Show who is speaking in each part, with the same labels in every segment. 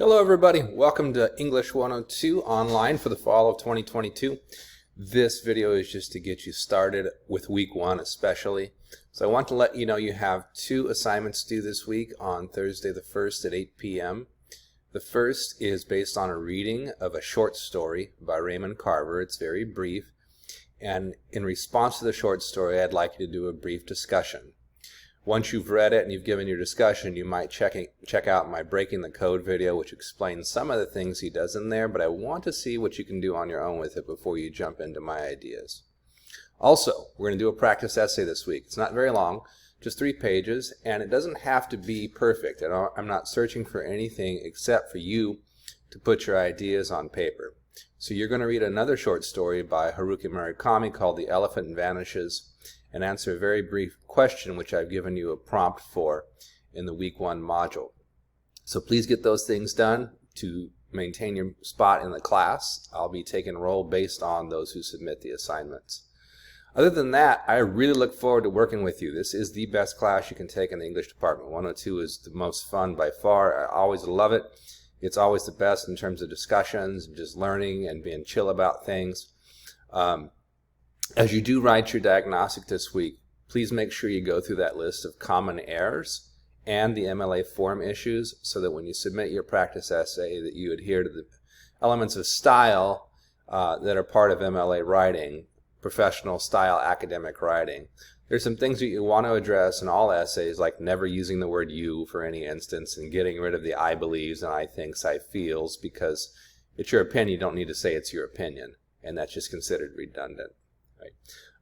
Speaker 1: Hello everybody, welcome to English 102 online for the fall of 2022. This video is just to get you started with week one especially. So I want to let you know you have two assignments due this week on Thursday the 1st at 8 p.m. The first is based on a reading of a short story by Raymond Carver. It's very brief, and in response to the short story I'd like you to do a brief discussion. Once you've read it and you've given your discussion, you might check out my Breaking the Code video, which explains some of the things he does in there, but I want to see what you can do on your own with it before you jump into my ideas. Also, we're going to do a practice essay this week. It's not very long, just 3 pages, and it doesn't have to be perfect. I'm not searching for anything except for you to put your ideas on paper. So you're going to read another short story by Haruki Murakami called The Elephant Vanishes, and answer a very brief question which I've given you a prompt for in the week 1 module. So please get those things done to maintain your spot in the class. I'll be taking roll based on those who submit the assignments. Other than that, I really look forward to working with you. This is the best class you can take in the English department. 102 is the most fun by far. I always love it. It's always the best in terms of discussions, just learning and being chill about things. As you do write your diagnostic this week, please make sure you go through that list of common errors and the MLA form issues so that when you submit your practice essay that you adhere to the elements of style that are part of MLA writing, professional style academic writing. There's some things that you want to address in all essays, like never using the word you for any instance and getting rid of the I believes and I thinks, I feels, because it's your opinion. You don't need to say it's your opinion, and that's just considered redundant.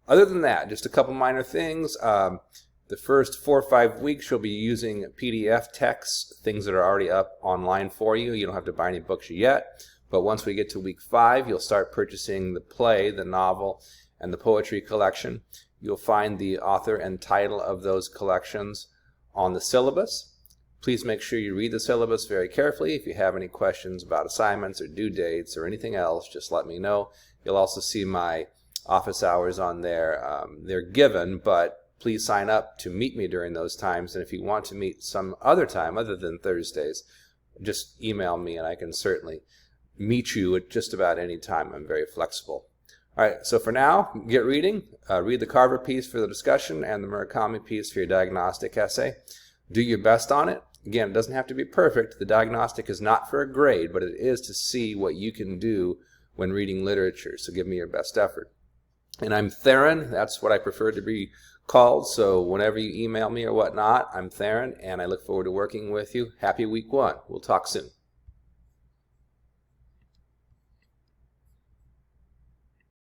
Speaker 1: Other than that, just a couple minor things. The first 4 or 5 weeks you'll be using PDF texts, things that are already up online for you. You don't have to buy any books yet, but once we get to week 5, you'll start purchasing the play, the novel, and the poetry collection. You'll find the author and title of those collections on the syllabus. Please make sure you read the syllabus very carefully. If you have any questions about assignments or due dates or anything else, just let me know. You'll also see my office hours on there. They're given, but please sign up to meet me during those times, and if you want to meet some other time other than Thursdays, just email me and I can certainly meet you at just about any time. I'm very flexible. Alright, so for now, get reading. Read the Carver piece for the discussion and the Murakami piece for your diagnostic essay. Do your best on it. Again, it doesn't have to be perfect. The diagnostic is not for a grade, but it is to see what you can do when reading literature, so give me your best effort. And I'm Theron, that's what I prefer to be called, so whenever you email me or whatnot, I'm Theron, and I look forward to working with you. Happy week 1. We'll talk soon.